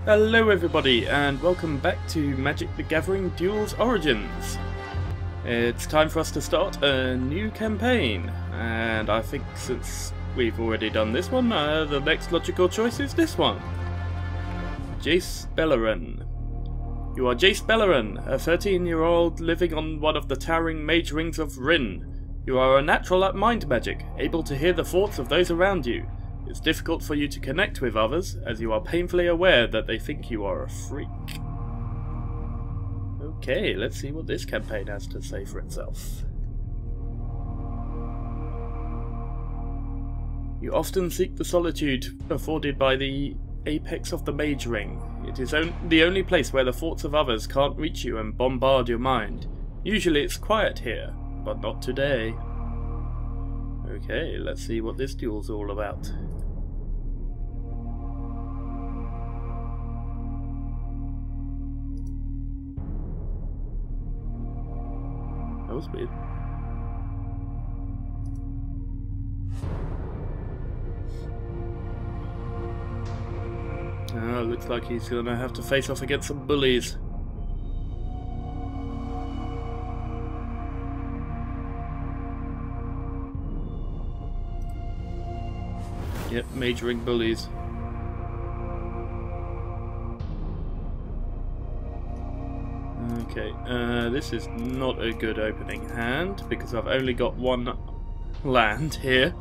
Hello everybody and welcome back to Magic the Gathering Duels Origins. It's time for us to start a new campaign, and I think since we've already done this one, the next logical choice is this one. Jace Beleren. You are Jace Beleren, a 13-year-old living on one of the towering mage rings of Rin. You are a natural at mind magic, able to hear the thoughts of those around you. It's difficult for you to connect with others, as you are painfully aware that they think you are a freak. Okay, let's see what this campaign has to say for itself. You often seek the solitude afforded by the apex of the Mage Ring. It is the only place where the thoughts of others can't reach you and bombard your mind. Usually it's quiet here, but not today. Okay, let's see what this duel's all about. That was weird. Oh, looks like he's gonna have to face off against some bullies. Yep, Mage Ring bullies. Okay, this is not a good opening hand because I've only got one land here.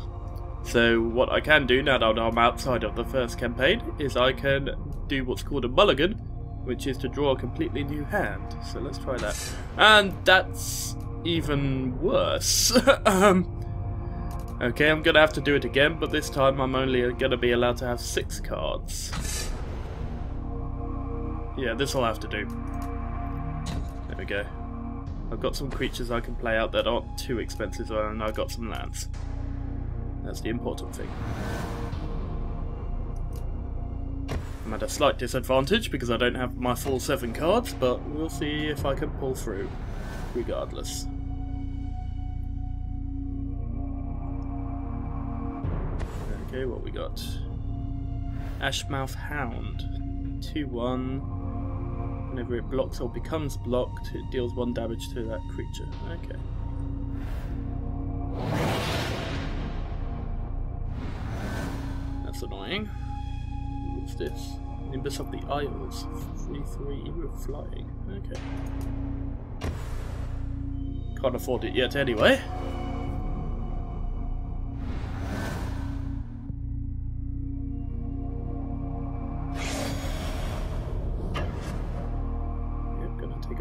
So what I can do now that I'm outside of the first campaign is I can do what's called a mulligan, which is to draw a completely new hand. So let's try that. And that's even worse. Okay, I'm gonna have to do it again, but this time I'm only gonna be allowed to have 6 cards. Yeah, this will have to do. There we go. I've got some creatures I can play out that aren't too expensive, and I've got some lands. That's the important thing. I'm at a slight disadvantage because I don't have my full 7 cards, but we'll see if I can pull through, regardless. Okay, what we got? Ashmouth Hound. 2/1. Whenever it blocks or becomes blocked, it deals 1 damage to that creature. Okay. That's annoying. What's this? Nimbus of the Isles. 3/3 with flying. Okay. Can't afford it yet anyway.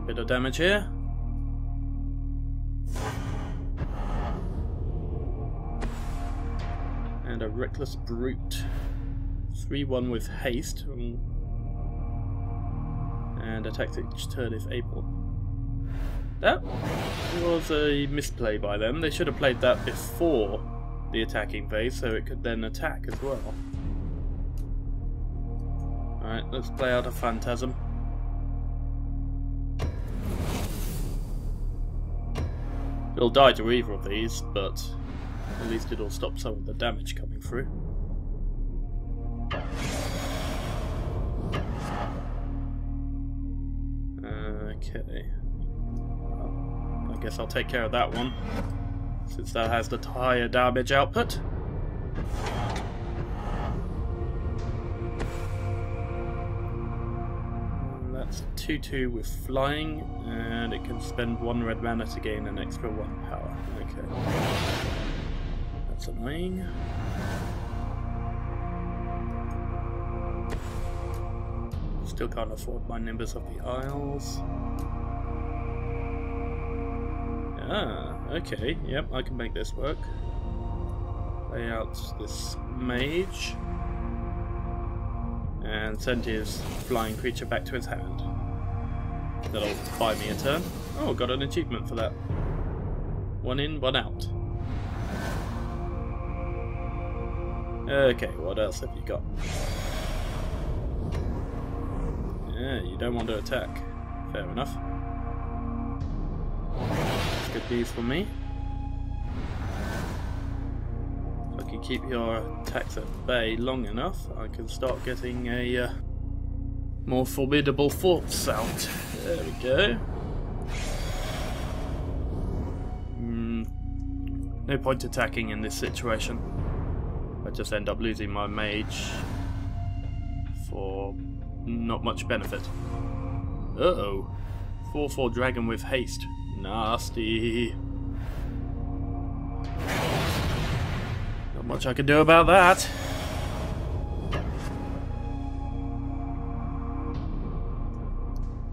Bit of damage here. And a Reckless Brute. 3/1 with haste. And attacks each turn if able. That was a misplay by them. They should have played that before the attacking phase so it could then attack as well. Alright, let's play out a Phantasm. It'll die to either of these, but at least it'll stop some of the damage coming through. Okay. Well, I guess I'll take care of that one, since that has the higher damage output. That's 2/2 with flying, and it can spend 1 red mana to gain an extra 1 power. Okay. That's annoying. Still can't afford my Nimbus of the Isles. Ah, okay. Yep, I can make this work. Play out this mage. And send his flying creature back to his hand. That'll buy me a turn. Oh, got an achievement for that. 1 in, 1 out. Okay, what else have you got? Yeah, you don't want to attack. Fair enough. That's good news for me. If I can keep your attacks at bay long enough, I can start getting a More formidable force out. There we go. No point attacking in this situation. I just end up losing my mage for not much benefit. Uh-oh. 4/4 dragon with haste. Nasty. Not much I can do about that.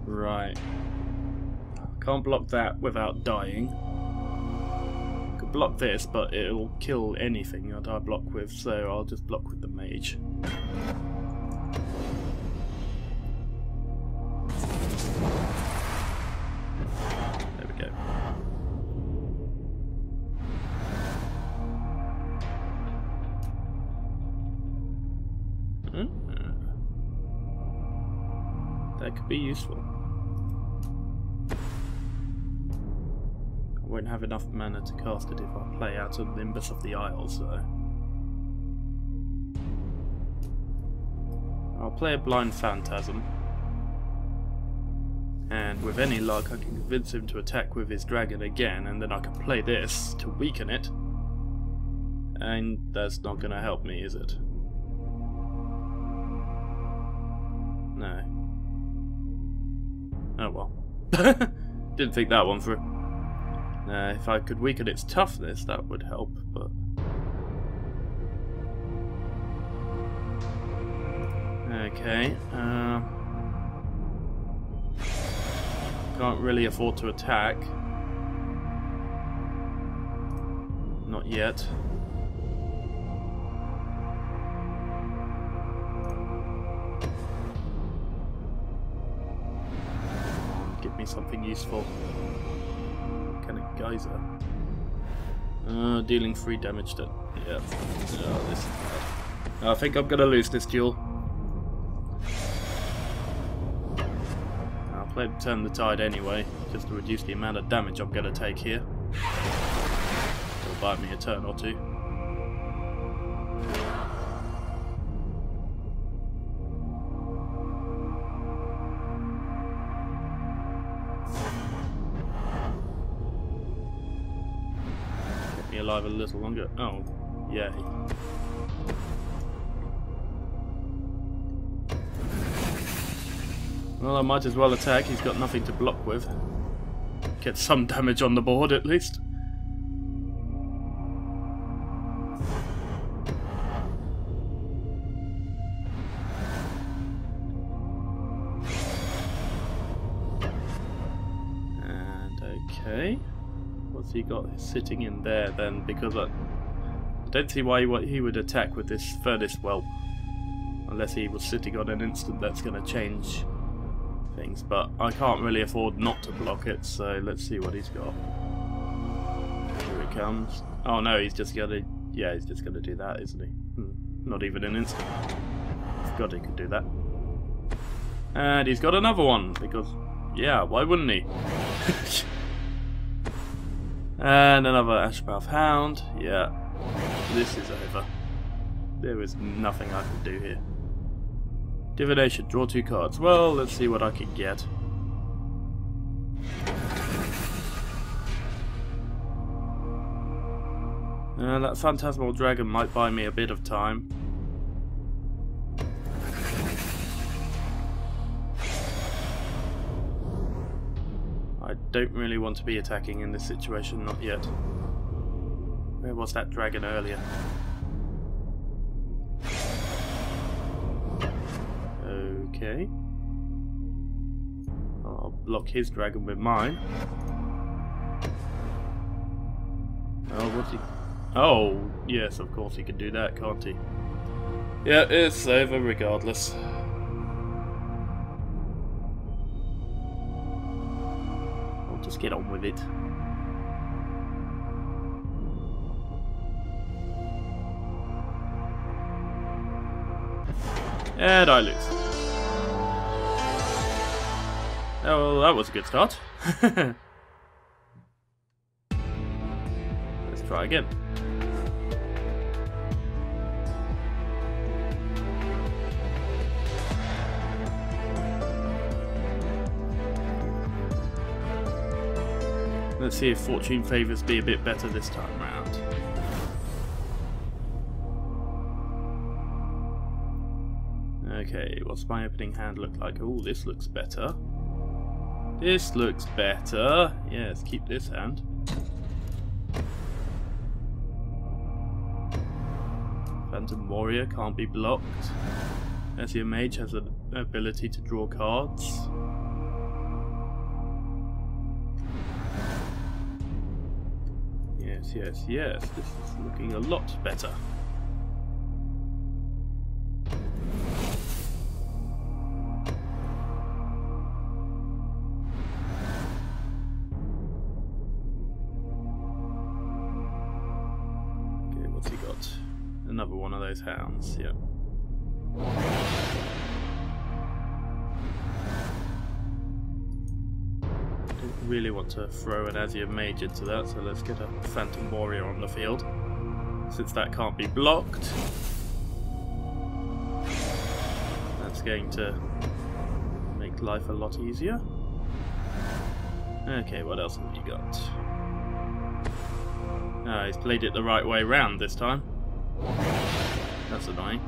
Right. Can't block that without dying. Could block this, but it'll kill anything that I block with, so I'll just block with the mage. There we go. That could be useful. I won't have enough mana to cast it if I play out of Nimbus of the Isles, so I'll play a Blind Phantasm, and with any luck I can convince him to attack with his dragon again, and then I can play this to weaken it, and that's not going to help me, is it? No. Oh well. Didn't think that one through. If I could weaken its toughness, that would help, but... Okay, can't really afford to attack. Not yet. Give me something useful. Geyser. Dealing 3 damage to... Yeah. Oh, this is bad. I think I'm gonna lose this duel. I'll play Turn the Tide anyway, just to reduce the amount of damage I'm gonna take here. It'll buy me a turn or two. Alive a little longer. Oh, yay. Well, I might as well attack. He's got nothing to block with. Get some damage on the board at least. And okay. What's he got sitting in there then? Because I don't see why he would attack with this Furnace Whelp. Unless he was sitting on an instant that's going to change things. But I can't really afford not to block it, so let's see what he's got. Here it comes. Oh no, he's just going to... Yeah, he's just going to do that, isn't he? Not even an instant. Forgot he could do that. And he's got another one, because... Yeah, why wouldn't he? And another Ashmouth Hound. Yeah, this is over. There is nothing I can do here. Divination, draw 2 cards. Well, let's see what I can get. That Phantasmal Dragon might buy me a bit of time. I don't really want to be attacking in this situation, not yet. Where was that dragon earlier? Okay. I'll block his dragon with mine. Oh, what's he... Oh, yes, of course he can do that, can't he? Yeah, it's over regardless. Just get on with it. And I lose. Oh, well, that was a good start. Let's try again. Let's see if fortune favours be a bit better this time round. Okay, what's my opening hand look like? Oh, this looks better. This looks better. Yes, keep this hand. Phantom Warrior can't be blocked. As your mage has an ability to draw cards. Yes, yes, yes. This is looking a lot better. Okay, what's he got? Another one of those hounds, yeah. Don't really want to throw an Azure Mage into that, so let's get a Phantom Warrior on the field. Since that can't be blocked, that's going to make life a lot easier. Okay, what else have you got? Ah, he's played it the right way round this time. That's annoying.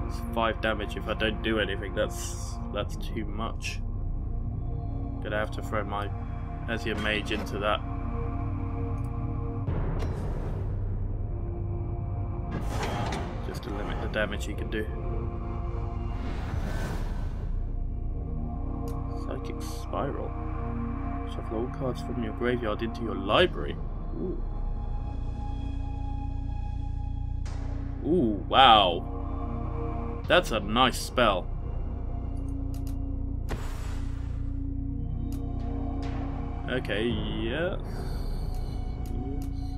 It's 5 damage if I don't do anything. That's too much. Gonna have to throw my Azure Mage into that. Just to limit the damage he can do. Psychic Spiral. Shuffle all cards from your graveyard into your library. Ooh. Ooh, wow. That's a nice spell. Okay, yeah.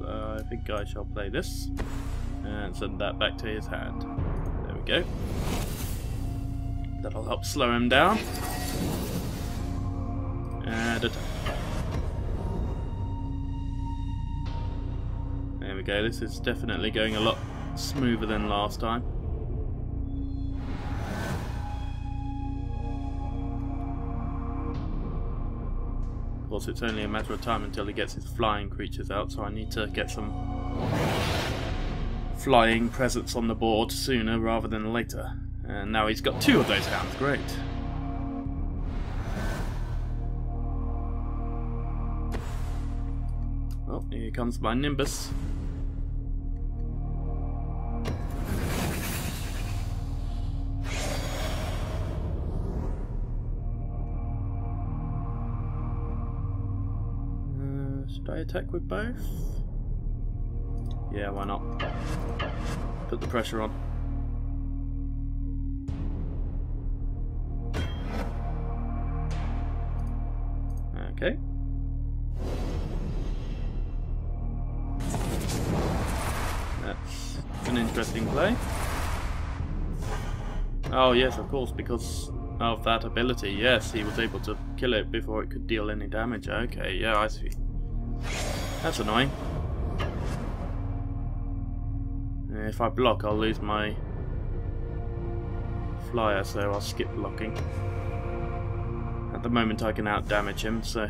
I think I shall play this and send that back to his hand. There we go. That'll help slow him down. And attack. There we go, this is definitely going a lot smoother than last time. Of course, it's only a matter of time until he gets his flying creatures out, so I need to get some flying presence on the board sooner rather than later. And now he's got 2 of those hounds, great. Oh, here comes my Nimbus. Should I attack with both? Yeah, why not? Put the pressure on. Okay. That's an interesting play. Oh yes, of course, because of that ability. Yes, he was able to kill it before it could deal any damage. Okay, yeah, I see. That's annoying. If I block, I'll lose my flyer, so I'll skip blocking. At the moment I can out-damage him, so...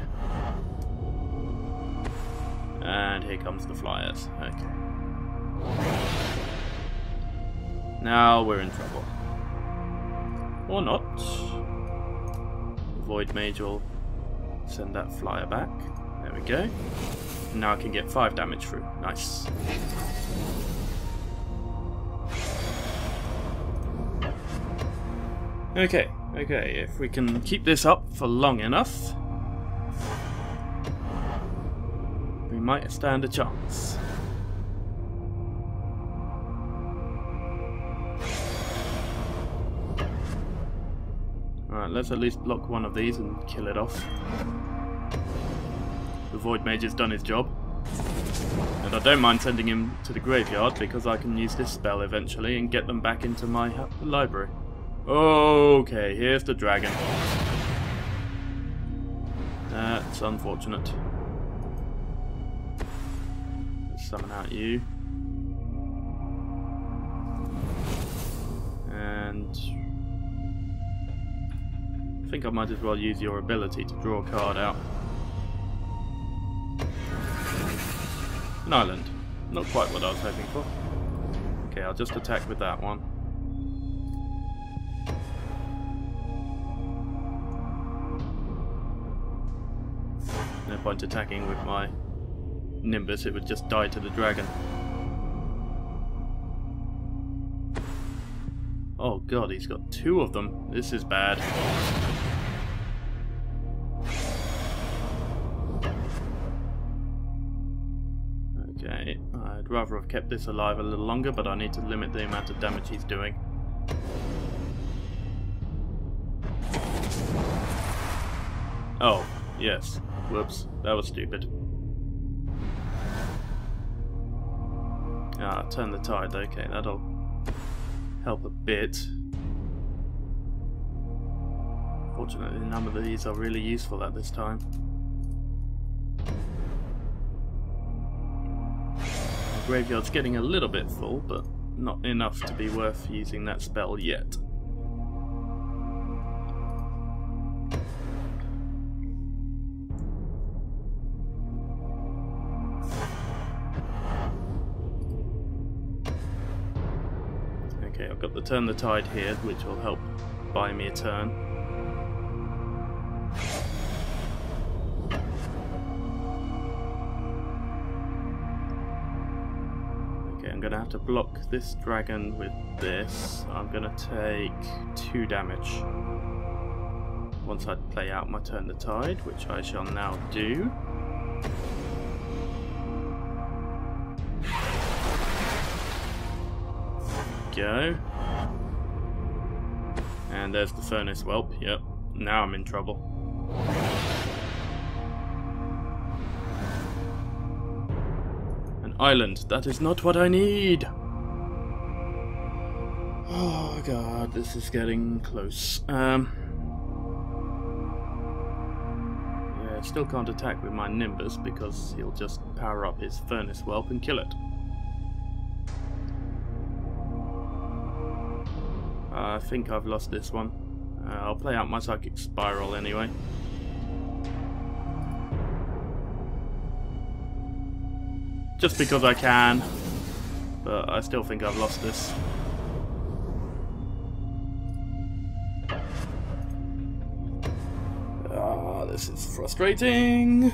And here comes the flyers. Okay. Now we're in trouble. Or not. Void Mage will send that flyer back. There we go. Now I can get 5 damage through. Nice. Okay, if we can keep this up for long enough, we might stand a chance. Alright, let's at least block one of these and kill it off. The Void Mage has done his job. And I don't mind sending him to the graveyard because I can use this spell eventually and get them back into my library. Okay, here's the dragon. That's unfortunate. Let's summon out you. And and I think I might as well use your ability to draw a card out. An island. Not quite what I was hoping for. Okay, I'll just attack with that one. No point attacking with my Nimbus, it would just die to the dragon. Oh god, he's got two of them. This is bad. Okay, I'd rather have kept this alive a little longer, but I need to limit the amount of damage he's doing. Oh, yes. Whoops, that was stupid. Ah, turn the tide, okay, that'll help a bit. Fortunately, none of these are really useful at this time. The graveyard's getting a little bit full, but not enough to be worth using that spell yet. Okay, I've got the turn the tide here, which will help buy me a turn. Okay, I'm going to have to block this dragon with this. I'm going to take 2 damage once I play out my turn the tide, which I shall now do. Go. And there's the furnace whelp. Yep, now I'm in trouble. An island, that is not what I need. Oh god, this is getting close. Yeah, I still can't attack with my Nimbus because he'll just power up his furnace whelp and kill it. I think I've lost this one. I'll play out my Psychic Spiral anyway. Just because I can, but I still think I've lost this. Ah, this is frustrating.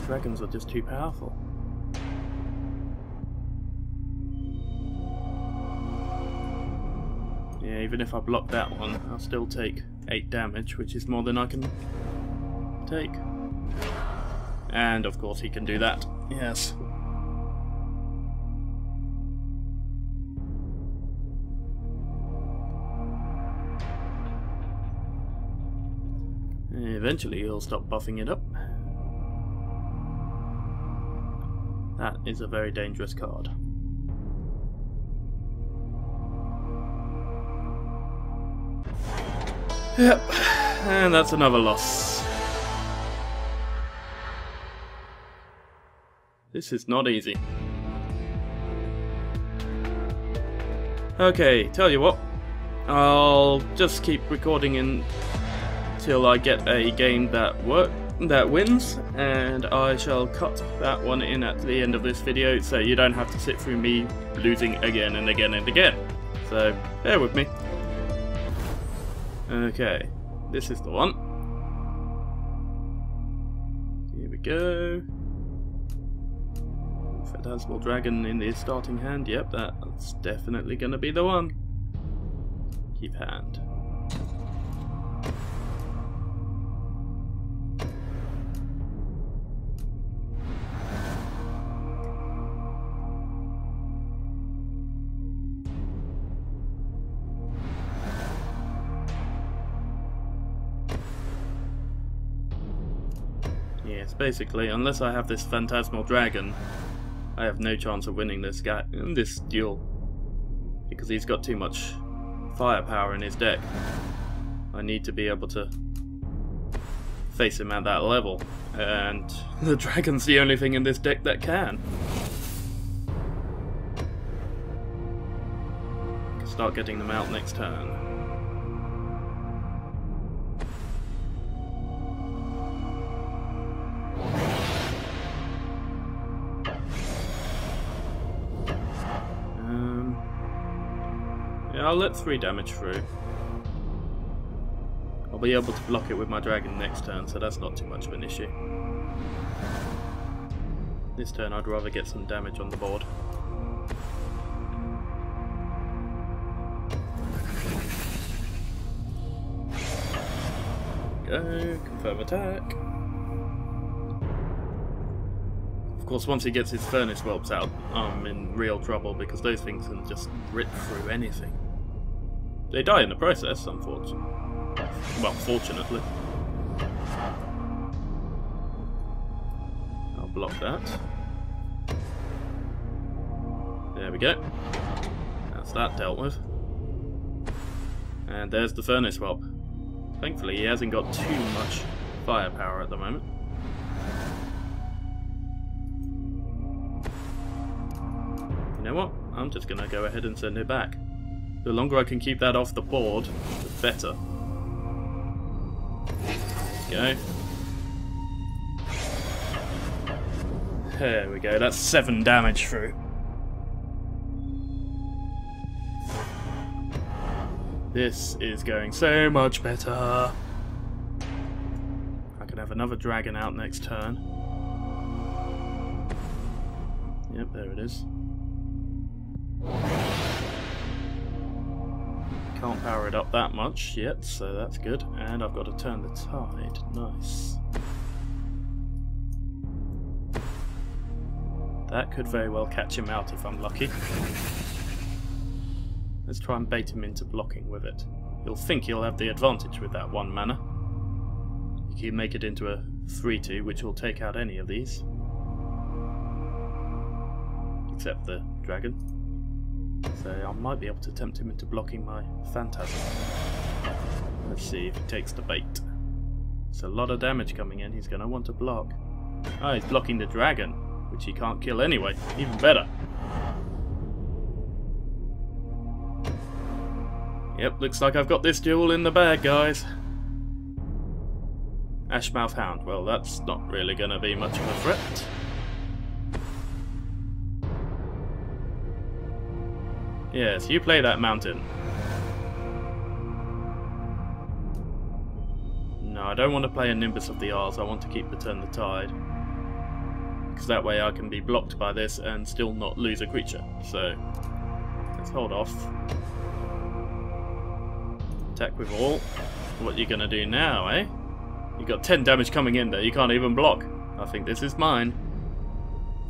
Dragons are just too powerful. Yeah, even if I block that one, I'll still take 8 damage, which is more than I can take. And of course he can do that. Yes. Eventually he'll stop buffing it up. That is a very dangerous card. Yep, and that's another loss. This is not easy. Okay, tell you what, I'll just keep recording until I get a game that wins, and I shall cut that one in at the end of this video so you don't have to sit through me losing again and again and again. So bear with me. Okay, this is the one. Here we go. Phantasmal Dragon in the starting hand. Yep, that's definitely gonna be the one. Keep hand. Yes, basically, unless I have this Phantasmal Dragon, I have no chance of winning this duel, because he's got too much firepower in his deck. I need to be able to face him at that level, and the dragon's the only thing in this deck that can. Start getting them out next turn. Yeah, I'll let 3 damage through. I'll be able to block it with my dragon next turn, so that's not too much of an issue. This turn I'd rather get some damage on the board. Go, confirm attack. Of course, once he gets his furnace whelps out, I'm in real trouble because those things can just rip through anything. They die in the process, unfortunately. Well, fortunately. I'll block that. There we go. That's that dealt with. And there's the furnace whelp. Thankfully, he hasn't got too much firepower at the moment. You know what? I'm just going to go ahead and send it back. The longer I can keep that off the board, the better. Go. There we go, that's 7 damage through. This is going so much better. I can have another dragon out next turn. Yep, there it is. Can't power it up that much yet, so that's good. And I've got to turn the tide. Nice. That could very well catch him out if I'm lucky. Let's try and bait him into blocking with it. He'll think he'll have the advantage with that 1 mana. You can make it into a 3-2, which will take out any of these. Except the dragon. So I might be able to tempt him into blocking my Phantasm. Let's see if he takes the bait. It's a lot of damage coming in, he's going to want to block. Oh, he's blocking the dragon, which he can't kill anyway. Even better. Yep, looks like I've got this duel in the bag, guys. Ashmouth Hound. Well, that's not really going to be much of a threat. Yes, you play that mountain. No, I don't want to play a Nimbus of the Isles. I want to keep Return the Tide. Because that way I can be blocked by this and still not lose a creature. So, let's hold off. Attack with all. What are you going to do now, eh? You got 10 damage coming in there, you can't even block. I think this is mine.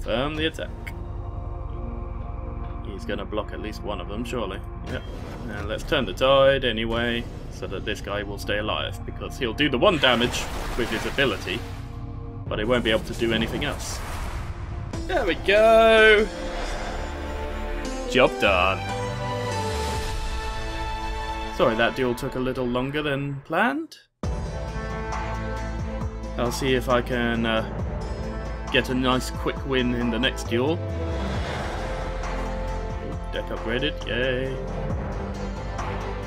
Firm the attack. He's going to block at least one of them, surely. Yep. And let's turn the tide anyway, so that this guy will stay alive, because he'll do the 1 damage with his ability, but he won't be able to do anything else. There we go! Job done. Sorry, that duel took a little longer than planned. I'll see if I can get a nice quick win in the next duel. Deck upgraded, yay.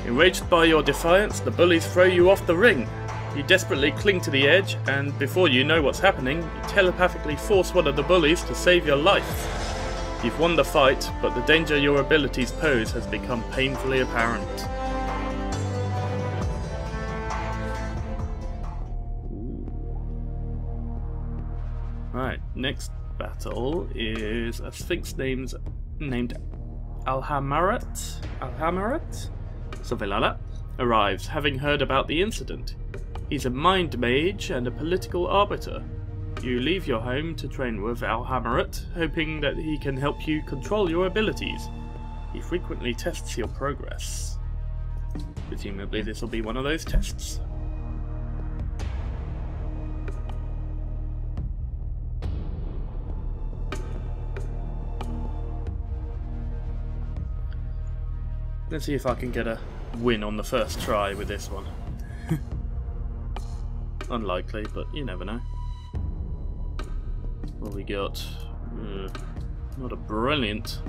Enraged by your defiance, the bullies throw you off the ring. You desperately cling to the edge, and before you know what's happening, you telepathically force one of the bullies to save your life. You've won the fight, but the danger your abilities pose has become painfully apparent. Right, next battle is a Sphinx named Alhamarat? Something like that. Arrives, having heard about the incident. He's a mind mage and a political arbiter. You leave your home to train with Alhamarat, hoping that he can help you control your abilities. He frequently tests your progress. Presumably this will be one of those tests. Let's see if I can get a win on the first try with this one. Unlikely, but you never know. Well, we got not a brilliant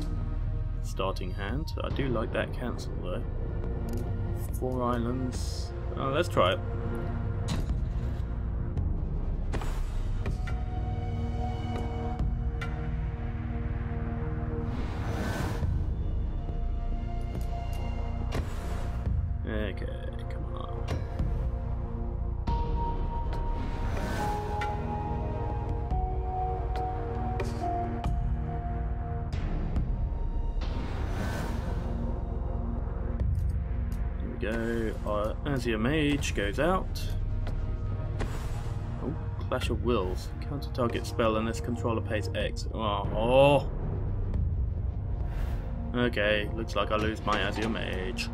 starting hand. I do like that cancel though. 4 islands. Oh, let's try it. Okay, come on. Here we go. Our Azure Mage goes out. Oh, Clash of Wills. Counter target spell unless controller pays X. Oh. Okay, looks like I lose my Azure Mage.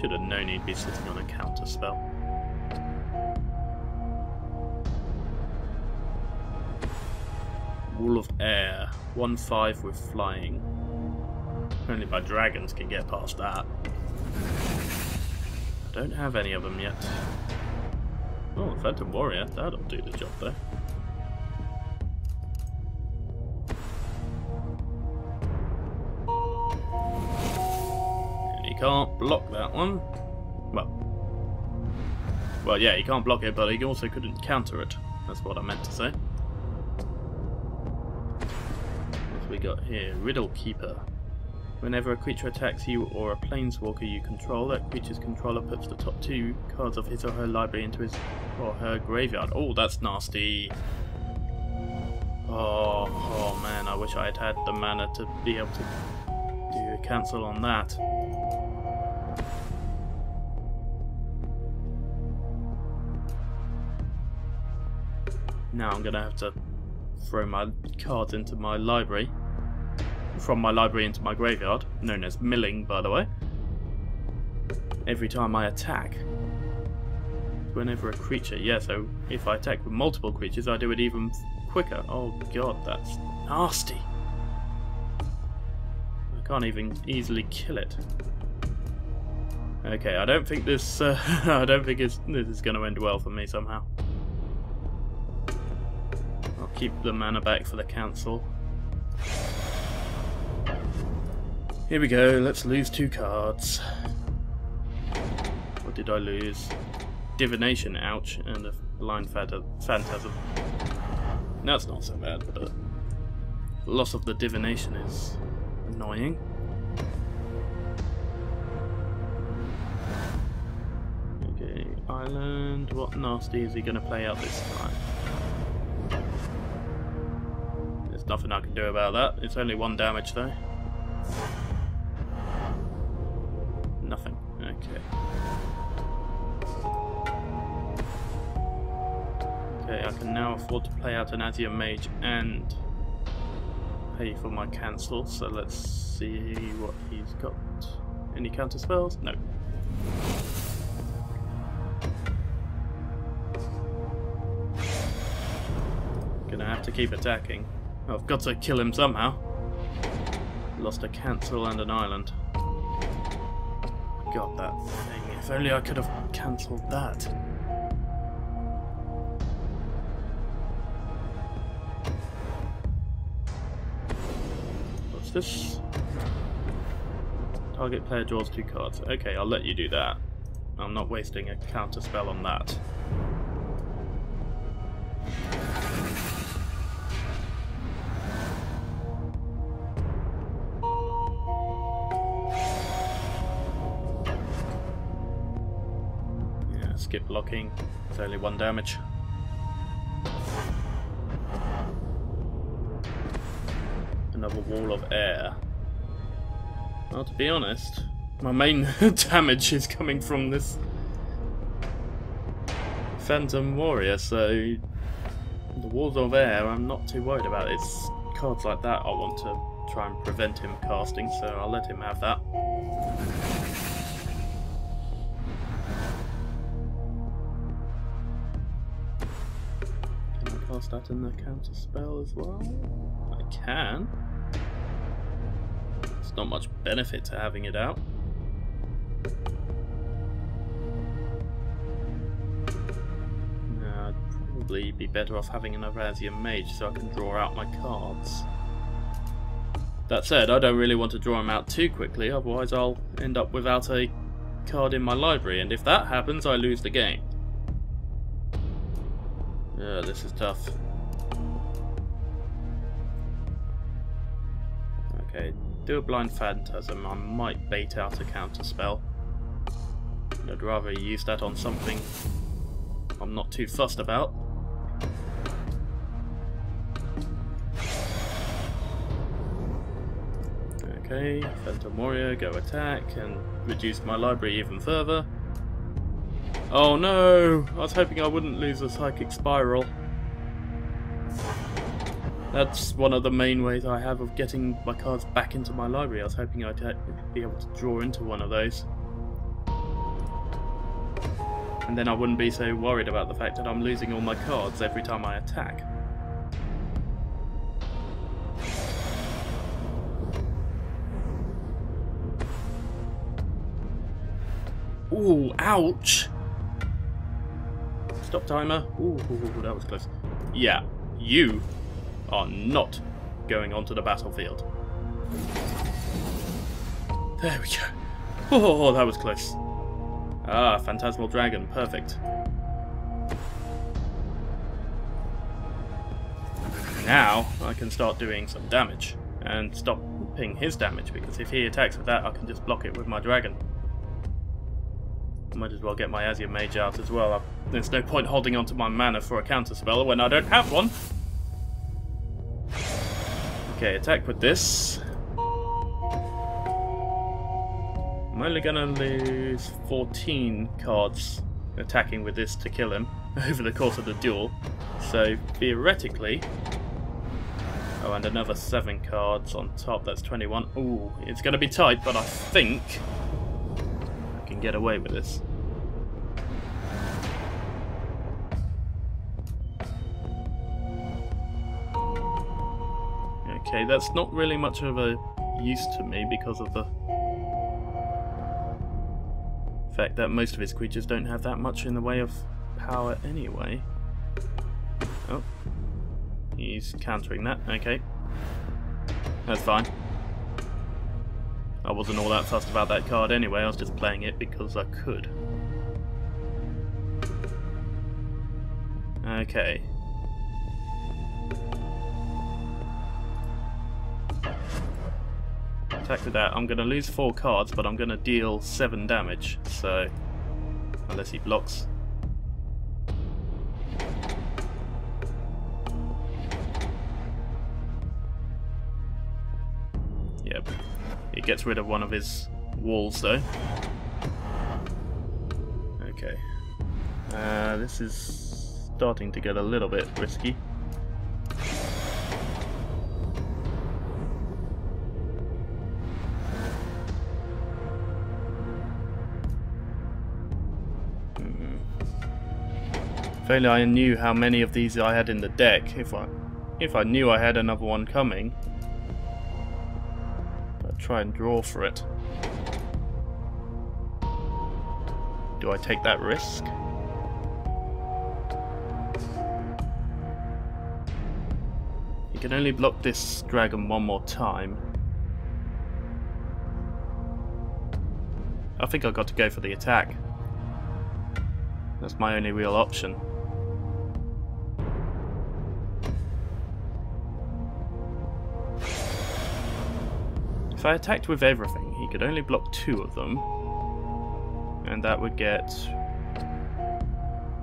Should have known he'd be sitting on a counter spell. Wall of Air, 1/5 with flying. Only my dragons can get past that. I don't have any of them yet. Oh, Phantom Warrior, that'll do the job though. Can't block that one. Well, yeah, he can't block it, but he also couldn't counter it. That's what I meant to say. What have we got here? Riddle Keeper. Whenever a creature attacks you or a planeswalker you control, that creature's controller puts the top 2 cards of his or her library into his or her graveyard. Oh, that's nasty. Oh man, I wish I had had the mana to be able to do a cancel on that. Now I'm going to have to throw my cards into my library, from my library into my graveyard, known as milling by the way, every time I attack. Whenever a creature, yeah, so if I attack with multiple creatures I do it even quicker. Oh god, that's nasty. I can't even easily kill it. Okay, I don't think this I don't think this is going to end well for me somehow. Keep the mana back for the cancel. Here we go, let's lose 2 cards. What did I lose? Divination, ouch, and a Blind Phantasm. That's not so bad, but the loss of the Divination is annoying. Okay, Island, what nasty is he going to play out this time? Nothing I can do about that. It's only 1 damage though. Nothing. Okay. Okay, I can now afford to play out an Azure Mage and pay for my cancel. So let's see what he's got. Any counter spells? No. Gonna have to keep attacking. I've got to kill him somehow. Lost a cancel and an island. God, that thing. If only I could have cancelled that. What's this? Target player draws 2 cards. Okay, I'll let you do that. I'm not wasting a counter spell on that. Skip blocking, it's only 1 damage. Another Wall of Air. Well, to be honest, my main damage is coming from this Phantom Warrior, so the Walls of Air I'm not too worried about. It's cards like that I want to try and prevent him casting, so I'll let him have that. Cast that in the counter spell as well? I can. There's not much benefit to having it out. probably be better off having another Asian mage so I can draw out my cards. That said, I don't really want to draw them out too quickly, otherwise I'll end up without a card in my library, and if that happens I lose the game. This is tough. Okay, do a blind phantasm. I might bait out a counter spell. I'd rather use that on something I'm not too fussed about. Okay, Phantom Warrior, go attack and reduce my library even further. Oh no! I was hoping I wouldn't lose a Psychic Spiral. That's one of the main ways I have of getting my cards back into my library. I was hoping I'd be able to draw into one of those. And then I wouldn't be so worried about the fact that I'm losing all my cards every time I attack. Ooh, ouch! Stop timer. Ooh, that was close. Yeah, you are not going onto the battlefield. There we go. Oh, that was close. Ah, Phantasmal Dragon, perfect. Now I can start doing some damage and stopping his damage, because if he attacks with that I can just block it with my dragon. I might as well get my Asian Mage out as well. There's no point holding onto my mana for a counter spell when I don't have one. Okay, attack with this. I'm only gonna lose 14 cards attacking with this to kill him over the course of the duel. So theoretically, oh, and another 7 cards on top, that's 21. Ooh, it's gonna be tight, but I think I can get away with this. Okay, that's not really much of a use to me because of the fact that most of his creatures don't have that much in the way of power anyway. Oh, he's countering that, okay. That's fine. I wasn't all that fussed about that card anyway, I was just playing it because I could. Okay. Attack with that. I'm going to lose 4 cards, but I'm going to deal 7 damage, so unless he blocks. Yep. It gets rid of one of his walls though. Okay. This is starting to get a little bit risky. If only I knew how many of these I had in the deck. If I knew I had another one coming, I'd try and draw for it. Do I take that risk? You can only block this dragon one more time. I think I've got to go for the attack. That's my only real option. If I attacked with everything, he could only block 2 of them. And that would get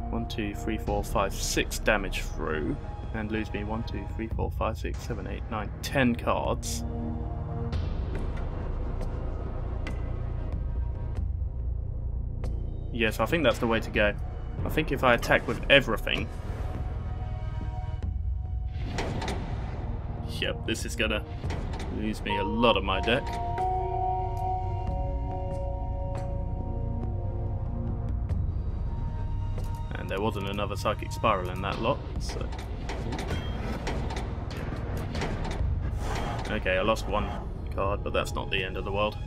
1, 2, 3, 4, 5, 6 damage through. And lose me 1, 2, 3, 4, 5, 6, 7, 8, 9, 10 cards. Yes, I think that's the way to go. I think if I attack with everything... Yep, this is gonna lose me a lot of my deck. And there wasn't another Psychic Spiral in that lot, so... Okay, I lost 1 card, but that's not the end of the world.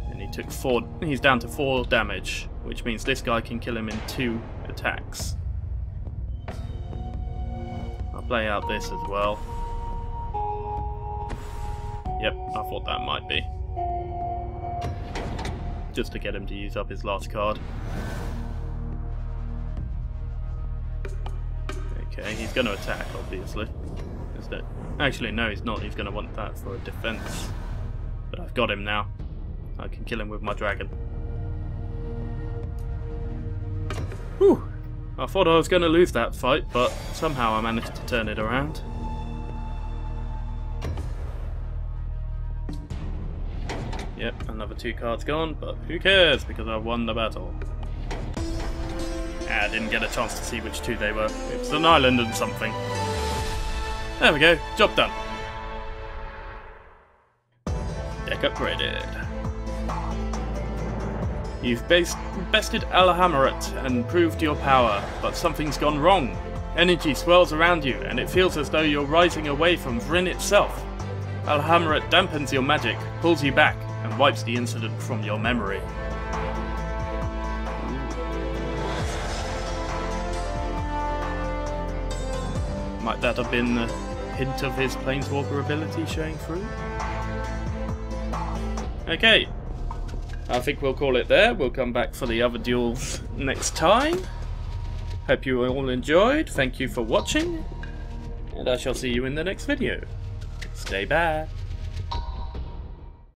And he took 4... He's down to 4 damage, which means this guy can kill him in 2 attacks. play out this as well. Yep, I thought that might be. Just to get him to use up his last card. Okay, he's going to attack, obviously. Actually, no, he's not. He's going to want that for a defense. But I've got him now. I can kill him with my dragon. Whew! I thought I was going to lose that fight, but somehow I managed to turn it around. Yep, another 2 cards gone, but who cares, because I won the battle. I didn't get a chance to see which 2 they were. It's an island and something. There we go, job done. Deck upgraded. You've bested Alhammaret and proved your power, but something's gone wrong. Energy swirls around you, and it feels as though you're rising away from Vryn itself. Alhammaret dampens your magic, pulls you back, and wipes the incident from your memory. Might that have been a hint of his Planeswalker ability showing through? Okay, I think we'll call it there. We'll come back for the other duels next time. Hope you all enjoyed. Thank you for watching, and I shall see you in the next video. Stay back.